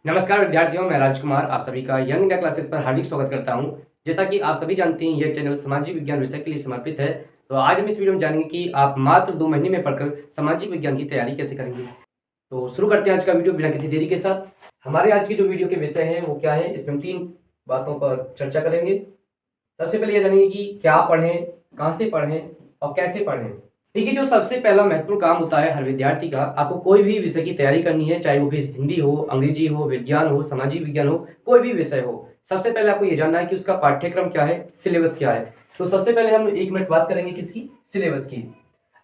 नमस्कार विद्यार्थियों, मैं राजकुमार आप सभी का यंग इंडिया क्लासेस पर हार्दिक स्वागत करता हूं। जैसा कि आप सभी जानते हैं, यह चैनल सामाजिक विज्ञान विषय के लिए समर्पित है। तो आज हम इस वीडियो में जानेंगे कि आप मात्र 2 महीने में पढ़कर सामाजिक विज्ञान की तैयारी कैसे करेंगे। तो शुरू करते हैं आज का वीडियो बिना किसी देरी के साथ। हमारे आज की जो वीडियो के विषय है वो क्या है, इसमें हम 3 बातों पर चर्चा करेंगे। सबसे पहले यह जानेंगे कि क्या पढ़ें, कहाँ से पढ़ें और कैसे पढ़ें। देखिए, जो सबसे पहला महत्वपूर्ण काम होता है हर विद्यार्थी का, आपको कोई भी विषय की तैयारी करनी है, चाहे वो फिर हिंदी हो, अंग्रेजी हो, विज्ञान हो, सामाजिक विज्ञान हो, कोई भी विषय हो। सबसे पहले आपको ये जानना है कि उसका पाठ्यक्रम क्या है, सिलेबस क्या है। तो सबसे पहले हम 1 मिनट बात करेंगे किसकी, सिलेबस की।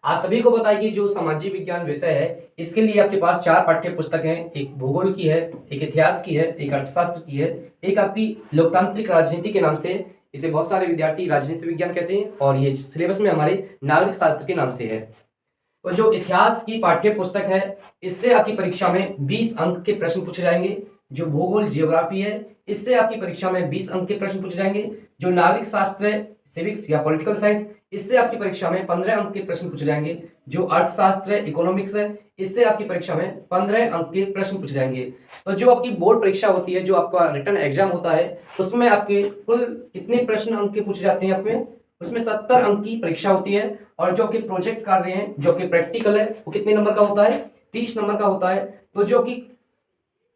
आप सभी को पता है कि जो सामाजिक विज्ञान विषय है, इसके लिए आपके पास 4 पाठ्य पुस्तक हैं। एक भूगोल की है, एक इतिहास की है, एक अर्थशास्त्र की है, एक आपकी लोकतांत्रिक राजनीति के नाम से, इसे बहुत सारे विद्यार्थी राजनीति विज्ञान कहते हैं, और ये सिलेबस में हमारे नागरिक शास्त्र के नाम से है। तो जो इतिहास की पाठ्य पुस्तक है, इससे आपकी परीक्षा में 20 अंक के प्रश्न पूछे जाएंगे। जो भूगोल जियोग्राफी है, इससे आपकी परीक्षा में 20 अंक के प्रश्न पूछे जाएंगे। जो नागरिक शास्त्र है, सिविक्स या पॉलिटिकल साइंस, इससे आपकी परीक्षा में 15 अंक के प्रश्न पूछे जाएंगे। जो अर्थशास्त्र है, इकोनॉमिक्स है, इससे आपकी परीक्षा में 15 अंक के प्रश्न पूछे जाएंगे। तो जो आपकी बोर्ड परीक्षा होती है, जो आपका रिटन एग्जाम होता है, उसमें आपके कुल कितने प्रश्न अंक के पूछे जाते हैं आपमें, उसमें 70 अंक की परीक्षा होती है। और जो कि प्रोजेक्ट कार्य हैं, जो कि प्रैक्टिकल है, वो कितने नंबर का होता है, 30 नंबर का होता है। तो जो कि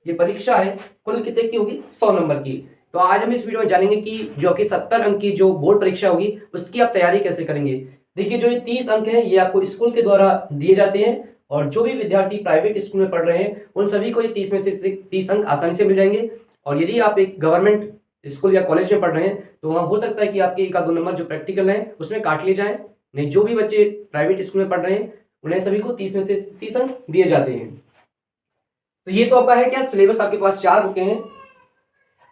ये परीक्षा है कुल कितने की होगी, 100 नंबर की। तो आज हम इस वीडियो में जानेंगे कि जो कि 70 अंक की जो बोर्ड परीक्षा होगी, उसकी आप तैयारी कैसे करेंगे। देखिए, जो ये 30 अंक है, ये आपको स्कूल के द्वारा दिए जाते हैं, और जो भी विद्यार्थी प्राइवेट स्कूल में पढ़ रहे हैं, उन सभी को ये 30 में से 30 अंक आसानी से मिल जाएंगे। और यदि आप एक गवर्नमेंट स्कूल या कॉलेज में पढ़ रहे हैं, तो वहाँ हो सकता है कि आपके 1 आध 2 नंबर जो प्रैक्टिकल हैं उसमें काट लिए जाएं। नहीं, जो भी बच्चे प्राइवेट स्कूल में पढ़ रहे हैं, उन्हें सभी को 30 में से 30 अंक दिए जाते हैं। तो ये तो आपका है क्या, सिलेबस आपके पास 4 बुकें हैं।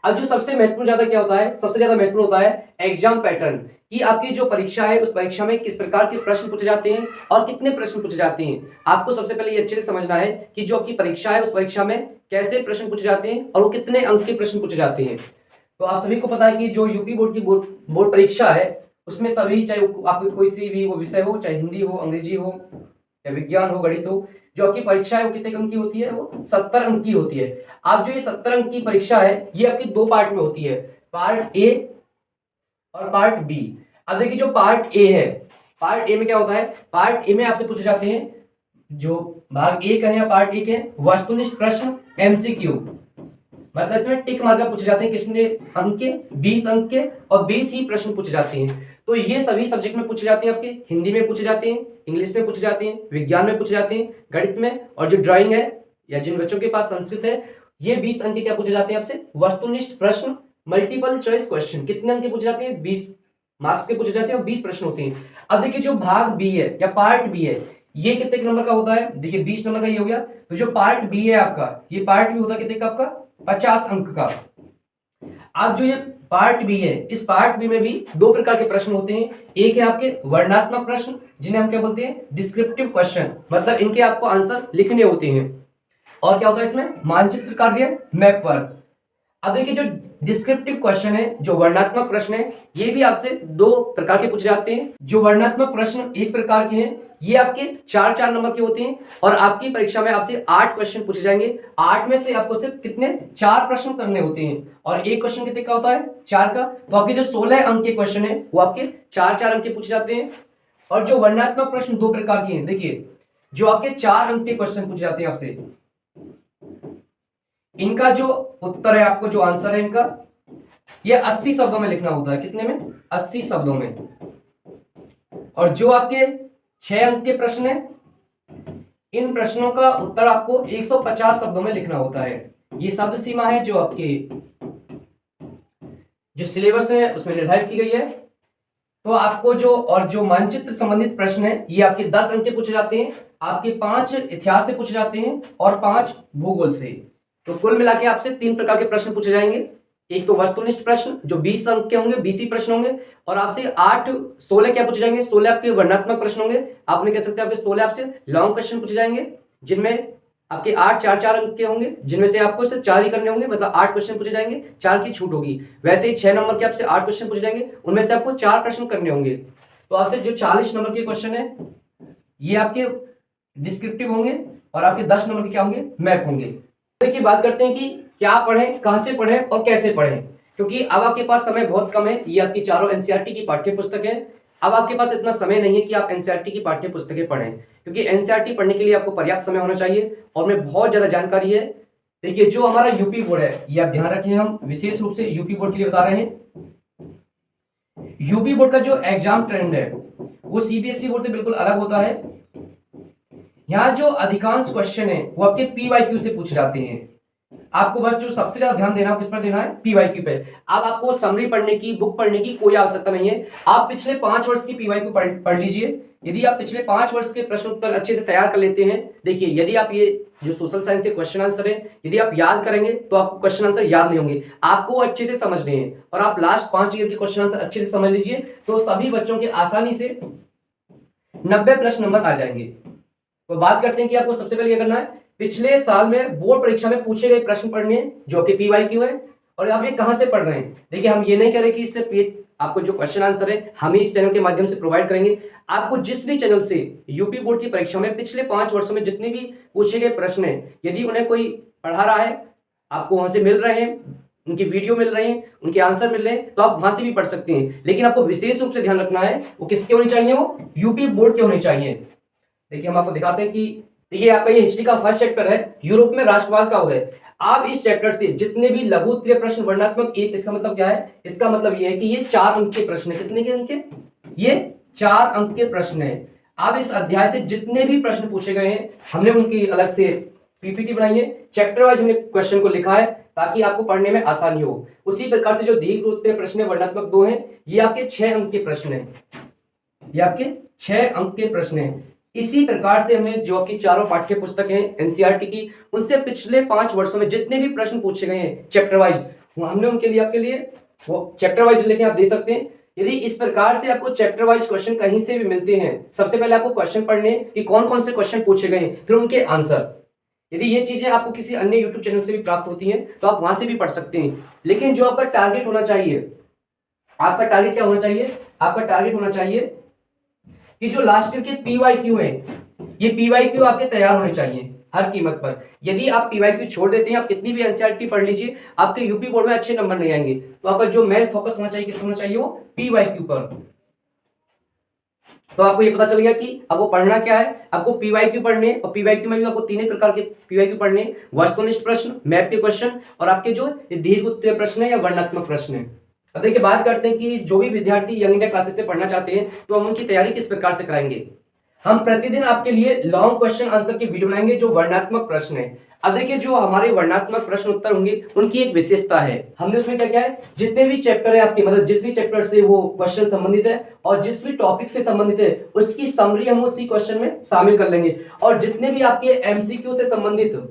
अब जो सबसे महत्वपूर्ण ज्यादा क्या होता है, सबसे ज्यादा महत्वपूर्ण होता है एग्जाम पैटर्न, कि आपकी जो परीक्षा है, उस परीक्षा में किस प्रकार के प्रश्न पूछे जाते हैं और कितने प्रश्न पूछे जाते हैं। आपको सबसे पहले ये अच्छे से समझना है कि जो आपकी परीक्षा है, उस परीक्षा में कैसे प्रश्न पूछे जाते हैं और वो कितने अंक के प्रश्न पूछे जाते हैं। तो आप सभी को पता है कि जो यूपी बोर्ड की बोर्ड परीक्षा है, उसमें सभी, चाहे आपके कोई सी भी वो विषय हो, चाहे हिंदी हो, अंग्रेजी हो या विज्ञान हो, गणित हो, जो आपकी परीक्षा है वो कितने अंक की होती है, वो 70 अंक की होती है। आप जो ये 70 अंक की परीक्षा है, ये आपकी 2 पार्ट में होती है, पार्ट ए और पार्ट बी। अब देखिए, जो पार्ट ए है, पार्ट ए में क्या होता है, पार्ट ए में आपसे पूछे जाते हैं, जो भाग ए का है या पार्ट ए के, वस्तुनिष्ठ प्रश्न, एमसीक्यू। मतलब इसमें टिक मार्क पूछे जाते हैं, कितने अंक के, 20 अंक के, और 20 ही प्रश्न पूछे जाते हैं। तो ये सभी सब्जेक्ट में पूछे जाते हैं, आपके हिंदी में पूछे जाते हैं, इंग्लिश में पूछे जाते हैं, विज्ञान में पूछे जाते हैं, गणित में, और जो ड्राइंग है या जिन बच्चों के पास संस्कृत है, ये 20 अंक के क्या पूछे जाते हैं आपसे, वस्तुनिष्ठ प्रश्न, मल्टीपल चॉइस क्वेश्चन। कितने अंक के पूछे जाते हैं, 20 मार्क्स के पूछे जाते हैं और 20 प्रश्न होते हैं। अब देखिए, जो भाग बी है या पार्ट बी है, ये कितने नंबर का होता है, देखिए 20 नंबर का ये हो गया। तो जो पार्ट बी है आपका, ये पार्ट बी होता है कितने का, आपका 50 अंक का। अब जो ये पार्ट बी है, इस पार्ट बी में भी 2 प्रकार के प्रश्न होते हैं। एक है आपके वर्णनात्मक प्रश्न, जिन्हें हम क्या बोलते हैं, डिस्क्रिप्टिव क्वेश्चन, मतलब इनके आपको आंसर लिखने होते हैं। और क्या होता है इसमें, मानचित्र कार्य, मैप वर्क। अब देखिए, जो डिस्क्रिप्टिव क्वेश्चन है, जो वर्णनात्मक प्रश्न है, ये भी आपसे 2 प्रकार के पूछे जाते हैं। जो वर्णनात्मक प्रश्न 1 प्रकार के हैं, ये आपके 4-4 नंबर के होते हैं, और आपकी परीक्षा में आपसे 8 क्वेश्चन पूछे जाएंगे। 8 में से आपको सिर्फ कितने, 4 प्रश्न करने होते हैं, और एक क्वेश्चन कितने का होता है, 4 का। तो आपके जो 16 अंक के क्वेश्चन है, वो आपके 4-4 अंक के पूछे जाते हैं। और जो वर्णनात्मक प्रश्न 2 प्रकार के हैं, देखिए, जो आपके 4 अंक के क्वेश्चन पूछे जाते हैं आपसे, इनका जो उत्तर है, आपको जो आंसर है इनका, ये 80 शब्दों में लिखना होता है। कितने में, 80 शब्दों में। और जो आपके 6 अंक के प्रश्न है, इन प्रश्नों का उत्तर आपको 150 शब्दों में लिखना होता है। ये शब्द सीमा है जो आपके जो सिलेबस है उसमें निर्धारित की गई है। तो आपको जो मानचित्र संबंधित प्रश्न है, ये आपके 10 अंक के पूछे जाते हैं, आपके 5 इतिहास से पूछे जाते हैं और 5 भूगोल से। तो कुल मिला के आपसे 3 प्रकार के प्रश्न पूछे जाएंगे। एक तो वस्तुनिष्ठ प्रश्न, जो 20 अंक के होंगे, 20 ही प्रश्न होंगे, और आपसे 16 क्या पूछे जाएंगे, 16 आपके वर्णनात्मक प्रश्न होंगे। आपने कह सकते हैं आपके 16 आपसे लॉन्ग क्वेश्चन पूछे जाएंगे, जिनमें आपके 8 4-4 अंक के होंगे, जिनमें से आपको सिर्फ 4 ही करने होंगे, मतलब 8 क्वेश्चन पूछे जाएंगे, 4 की छूट होगी। वैसे ही 6 नंबर के आपसे 8 क्वेश्चन पूछे जाएंगे, उनमें से आपको 4 प्रश्न करने होंगे। तो आपसे जो 40 नंबर के क्वेश्चन है, ये आपके डिस्क्रिप्टिव होंगे, और आपके 10 नंबर के क्या होंगे, मैप होंगे। देखिए, बात करते हैं कि क्या पढ़ें, कहां से पढ़ें और कैसे पढ़ें, क्योंकि अब आपके पास समय बहुत कम है। ये आपकी चारों एनसीईआरटी की पाठ्य पुस्तक है। अब आपके पास इतना समय नहीं है कि आप एनसीईआरटी की पाठ्य पुस्तकें पढ़ें, क्योंकि एनसीईआरटी पढ़ने के लिए आपको पर्याप्त समय होना चाहिए और में बहुत ज्यादा जानकारी है। देखिए जो हमारा यूपी बोर्ड है, ये आप ध्यान रखें, हम विशेष रूप से यूपी बोर्ड के लिए बता रहे हैं। यूपी बोर्ड का जो एग्जाम ट्रेंड है वो सीबीएसई बोर्ड से बिल्कुल अलग होता है। यहाँ जो अधिकांश क्वेश्चन है वो आपके पीवाईक्यू से पूछे जाते हैं। आपको बस जो सबसे ज्यादा ध्यान देना है किस पर देना है, पीवाईक्यू पे। अब आपको समरी पढ़ने की, बुक पढ़ने की कोई आवश्यकता नहीं है। आप पिछले 5 वर्ष की पीवाईक्यू पढ़ लीजिए। यदि आप पिछले 5 वर्ष के प्रश्न उत्तर अच्छे से तैयार कर लेते हैं, देखिए यदि आप ये जो सोशल साइंस के क्वेश्चन आंसर है यदि आप याद करेंगे तो आपको क्वेश्चन आंसर याद नहीं होंगे, आपको अच्छे से समझने हैं। और आप लास्ट 5 ईयर के क्वेश्चन आंसर अच्छे से समझ लीजिए तो सभी बच्चों के आसानी से 90+ नंबर आ जाएंगे। तो बात करते हैं कि आपको सबसे पहले क्या करना है, पिछले साल में बोर्ड परीक्षा में पूछे गए प्रश्न पढ़ने हैं जो कि पीवाईक्यू है। और आप ये कहां से पढ़ रहे हैं, देखिए हम ये नहीं कह रहे कि इससे आपको जो क्वेश्चन आंसर है हम ही इस चैनल के माध्यम से प्रोवाइड करेंगे। आपको जिस भी चैनल से यूपी बोर्ड की परीक्षा में पिछले 5 वर्षों में जितने भी पूछे गए प्रश्न है, यदि उन्हें कोई पढ़ा रहा है, आपको वहां से मिल रहे हैं, उनकी वीडियो मिल रही है, उनके आंसर मिल रहे हैं, तो आप वहां से भी पढ़ सकते हैं। लेकिन आपको विशेष रूप से ध्यान रखना है वो किसके होने चाहिए, वो यूपी बोर्ड के होने चाहिए। देखिए हम आपको दिखाते हैं कि देखिए आपका ये हिस्ट्री का फर्स्ट चैप्टर है, यूरोप में राष्ट्रवाद का उदय। आप इस चैप्टर से जितने भी लघु उत्तरीय प्रश्न वर्णात्मक एक, इसका मतलब क्या है, इसका मतलब ये है कि ये 4 अंक के प्रश्न है। कितने के अंक के, ये 4 अंक के प्रश्न है। आप इस अध्याय से जितने भी प्रश्न पूछे गए हैं हमने उनकी अलग से पीपीटी बनाई है, चैप्टर वाइज हमने क्वेश्चन को लिखा है ताकि आपको पढ़ने में आसानी हो। उसी प्रकार से जो दीर्घ उत्तरीय प्रश्न वर्णात्मक 2 है, ये आपके 6 अंक के प्रश्न है, ये आपके 6 अंक के प्रश्न है। इसी प्रकार से हमें जो आपकी चारों पाठ्य पुस्तक हैं एनसीईआरटी की, उनसे पिछले 5 वर्षों में जितने भी प्रश्न पूछे गए हैं चैप्टर वाइज, वो हमने उनके लिए आपके लिए वो चैप्टर वाइज लेके आप दे सकते हैं। यदि इस प्रकार से आपको चैप्टर वाइज क्वेश्चन कहीं से भी मिलते हैं, सबसे पहले आपको क्वेश्चन पढ़ने कि कौन कौन से क्वेश्चन पूछे गए हैं, फिर उनके आंसर। यदि ये चीजें आपको किसी अन्य यूट्यूब चैनल से भी प्राप्त होती हैं तो आप वहां से भी पढ़ सकते हैं। लेकिन जो आपका टारगेट होना चाहिए, आपका टारगेट क्या होना चाहिए, आपका टारगेट होना चाहिए कि जो लास्ट ईयर के पीवाईक्यू है, ये पीवाईक्यू आपके तैयार होने चाहिए हर कीमत पर। यदि आप पीवाईक्यू छोड़ देते हैं, आप कितनी भी एनसीईआरटी पढ़ लीजिए, आपके यूपी बोर्ड में अच्छे नंबर नहीं आएंगे। तो आपका जो मेन फोकस होना चाहिए, किस होना चाहिए, वो पीवाईक्यू पर। तो आपको ये पता चल गया कि आपको पढ़ना क्या है, आपको पीवाईक्यू पढ़ने, और पीवाईक्यू में भी आपको 3 प्रकार के पीवाईक्यू पढ़ने, वस्तुनिष्ठ प्रश्न, मैप के क्वेश्चन, और आपके जो दीर्घ उत्तरीय प्रश्न है या वर्णात्मक प्रश्न है। अब देखिए बात करते हैं कि जो भी विद्यार्थी यंग इंडिया क्लासेस से पढ़ना चाहते हैं तो हम उनकी तैयारी किस प्रकार से कराएंगे। हम प्रतिदिन आपके लिए लॉन्ग क्वेश्चन आंसर की वीडियो बनाएंगे जो वर्णात्मक प्रश्न है। अब देखिए जो हमारे वर्णात्मक प्रश्न उत्तर होंगे उनकी एक विशेषता है, हमने उसमें क्या क्या है, जितने भी चैप्टर है आपके, मतलब जिस भी चैप्टर से वो क्वेश्चन संबंधित है और जिस भी टॉपिक से संबंधित है उसकी समरी हम उसी क्वेश्चन में शामिल कर लेंगे। और जितने भी आपके एमसीक्यू से संबंधित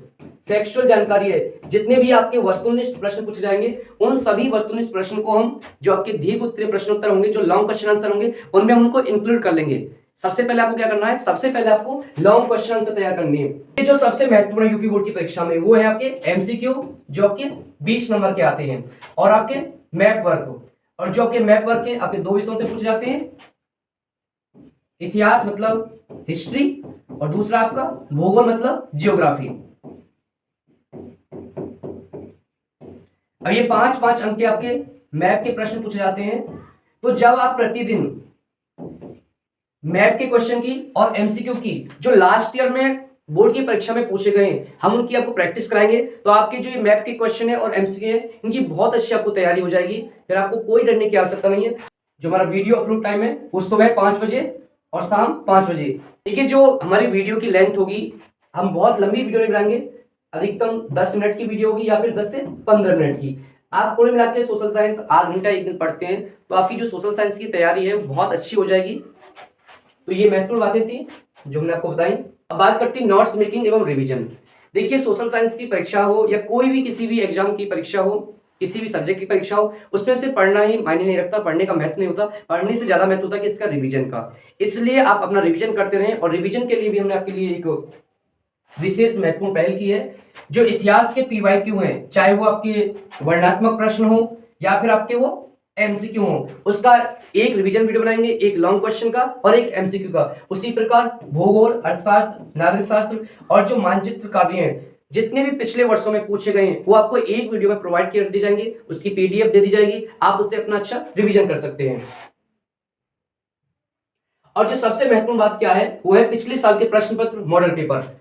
फैक्चुअल जानकारी है, जितने भी आपके वस्तुनिष्ठ प्रश्न पूछे जाएंगे, उन सभी वस्तुनिष्ठ प्रश्न को हम जो आपके दीर्घ उत्तरीय प्रश्न उत्तर होंगे, जो लॉन्ग क्वेश्चन आंसर होंगे, उनमें हम उनको इंक्लूड कर लेंगे। सबसे पहले आपको क्या करना है, सबसे पहले आपको लॉन्ग क्वेश्चन आंसर तैयार करनी है। ये जो सबसे महत्वपूर्ण यूपी बोर्ड की परीक्षा में वो है आपके एमसीक्यू, जो आपके 20 नंबर के आते हैं, और आपके मैप वर्क, और जो आपके मैप वर्क है आपके 2 विषयों से पूछे जाते हैं, इतिहास मतलब हिस्ट्री, और दूसरा आपका भूगोल मतलब जियोग्राफी। अब ये 5-5 अंक के आपके मैप के प्रश्न पूछे जाते हैं। तो जब आप प्रतिदिन मैप के क्वेश्चन की और एमसीक्यू की जो लास्ट ईयर में बोर्ड की परीक्षा में पूछे गए हैं हम उनकी आपको प्रैक्टिस कराएंगे, तो आपके जो ये मैप के क्वेश्चन है और एमसीक्यू है इनकी बहुत अच्छी आपको तैयारी हो जाएगी। फिर आपको कोई डरने की आवश्यकता नहीं है। जो हमारा वीडियो अपलोड टाइम है वो सुबह 5 बजे और शाम 5 बजे। देखिए जो हमारी वीडियो की लेंथ होगी, हम बहुत लंबी वीडियो नहीं बनाएंगे, अधिकतम 10 मिनट की वीडियो होगी या फिर 10 से 15 मिनट की। आप कुल मिला के सोशल साइंस आधा घंटा एक दिन पढ़ते हैं तो आपकी जो सोशल साइंस की तैयारी है बहुत अच्छी हो जाएगी। तो ये महत्वपूर्ण बातें थी जो हमने आपको बताई। अब बात करते हैं नोट्स मेकिंग एवं रिवीजन। देखिए सोशल साइंस की परीक्षा हो या कोई भी किसी भी एग्जाम की परीक्षा हो, किसी भी सब्जेक्ट की परीक्षा हो, उसमें से पढ़ना ही मायने नहीं रखता, पढ़ने का महत्व नहीं होता, पढ़ने से ज्यादा महत्व होता है कि इसका रिवीजन का। इसलिए आप अपना रिवीजन करते रहें, और रिवीजन के लिए भी हमने आपके लिए एक विशेष महत्वपूर्ण पहल की है। जो इतिहास के पीवाईक्यू हैं, चाहे वो आपके वर्णात्मक प्रश्न हो या फिर आपके वो एमसीक्यू हो, उसका एक रिवीजन वीडियो बनाएंगे, एक लॉन्ग क्वेश्चन का और एक एमसीक्यू का। उसी प्रकार भूगोल, अर्थशास्त्र, नागरिक शास्त्र और जो मानचित्र कार्य हैं, जितने भी पिछले वर्षों में पूछे गए हैं वो आपको एक वीडियो में प्रोवाइड कर दी जाएंगे, उसकी पीडीएफ दे दी जाएगी, आप उससे अपना अच्छा रिवीजन कर सकते हैं। और जो सबसे महत्वपूर्ण बात क्या है वो है पिछले साल के प्रश्न पत्र मॉडल पेपर।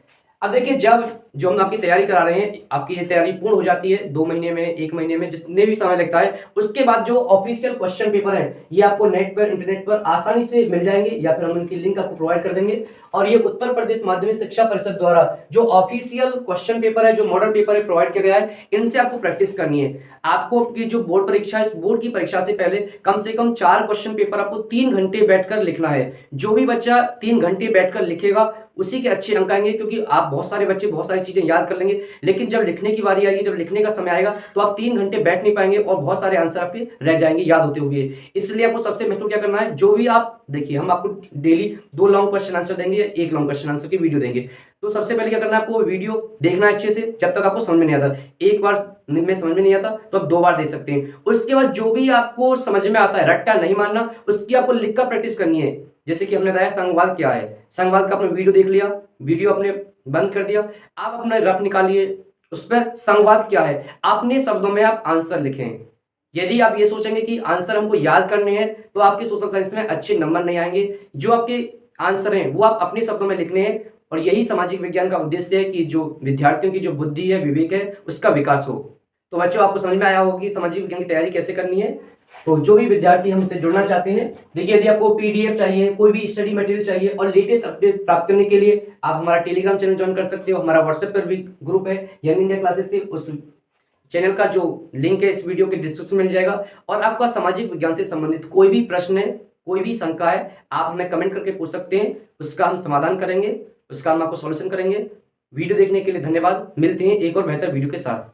अब देखिए, जब जो हम आपकी तैयारी करा रहे हैं, आपकी ये तैयारी पूर्ण हो जाती है 2 महीने में, 1 महीने में, जितने भी समय लगता है, उसके बाद जो ऑफिशियल क्वेश्चन पेपर है ये आपको नेट पर, इंटरनेट पर आसानी से मिल जाएंगे, या फिर हम उनकी लिंक आपको प्रोवाइड कर देंगे। और ये उत्तर प्रदेश माध्यमिक शिक्षा परिषद द्वारा जो ऑफिशियल क्वेश्चन पेपर है, जो मॉडल पेपर है, प्रोवाइड किया गया है, इनसे आपको प्रैक्टिस करनी है। आपको अपनी जो बोर्ड परीक्षा है, इस बोर्ड की परीक्षा से पहले कम से कम 4 क्वेश्चन पेपर आपको 3 घंटे बैठकर लिखना है। जो भी बच्चा 3 घंटे बैठकर लिखेगा उसी के अच्छे अंक आएंगे, क्योंकि आप बहुत सारे बच्चे बहुत सारी चीजें याद कर लेंगे, लेकिन जब लिखने की बारी आएगी, जब लिखने का समय आएगा, तो आप 3 घंटे बैठ नहीं पाएंगे और बहुत सारे आंसर आपके रह जाएंगे याद होते हुए। इसलिए आपको सबसे महत्वपूर्ण क्या करना है, जो भी आप देखिए, हम आपको डेली 2 लॉन्ग क्वेश्चन आंसर देंगे या 1 लॉन्ग क्वेश्चन आंसर की वीडियो देंगे। तो सबसे पहले क्या करना है, आपको वीडियो देखना है अच्छे से, जब तक आपको समझ में नहीं आता। एक बार में समझ में नहीं आता तो आप 2 बार देख सकते हैं। उसके बाद जो भी आपको समझ में आता है, रट्टा नहीं मानना, उसकी आपको लिखकर प्रैक्टिस करनी है। जैसे कि हमने बताया संघवाद क्या है, संघवाद का आपने वीडियो देख लिया, वीडियो आपने बंद कर दिया, आप अपना रफ निकालिए, उस पर संघवाद क्या है, अपने शब्दों में आप आंसर लिखें। यदि आप ये सोचेंगे कि आंसर हमको याद करने हैं तो आपके सोशल साइंस में अच्छे नंबर नहीं आएंगे। जो आपके आंसर हैं वो आप अपने शब्दों में लिखने हैं, और यही सामाजिक विज्ञान का उद्देश्य है कि जो विद्यार्थियों की जो बुद्धि है, विवेक है, उसका विकास हो। तो बच्चों, आपको समझ में आया होगा कि सामाजिक विज्ञान की तैयारी कैसे करनी है। तो जो भी विद्यार्थी हमसे जुड़ना चाहते हैं, देखिए, यदि आपको पीडीएफ चाहिए, कोई भी स्टडी मटेरियल चाहिए और लेटेस्ट अपडेट प्राप्त करने के लिए आप हमारा टेलीग्राम चैनल ज्वाइन कर सकते हो। हमारा व्हाट्सएप पर भी ग्रुप है यंग इंडिया क्लासेस से, उस चैनल का जो लिंक है इस वीडियो के डिस्क्रिप्शन में मिल जाएगा। और आपका सामाजिक विज्ञान से संबंधित कोई भी प्रश्न है, कोई भी शंका है, आप हमें कमेंट करके पूछ सकते हैं, उसका हम समाधान करेंगे, उसका हम आपको सॉल्यूशन करेंगे। वीडियो देखने के लिए धन्यवाद। मिलते हैं एक और बेहतर वीडियो के साथ।